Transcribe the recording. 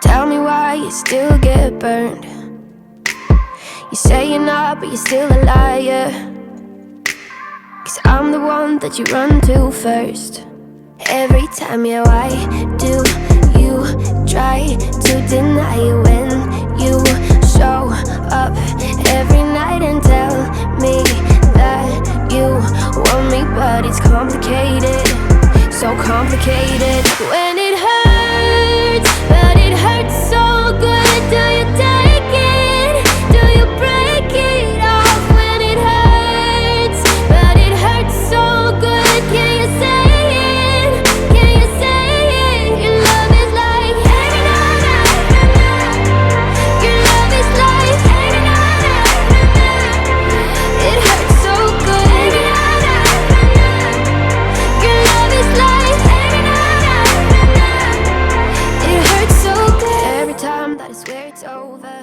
tell me why you still get burned. You say you're not, but you're still a liar. 'Cause I'm the one that you run to first. Every time, yeah, why do you try to deny it when you show up every night and tell me that you want me? But it's complicated, so complicated. When it hurts, but it hurts so good. Do you take it? Do you break it off? When it hurts, but it hurts so good. Can you say it? Can you say it? Your love is like hanging on. Your love is like hanging on. It hurts so good. Your love is like hanging on. It hurts so good. Every time that I swear it's over.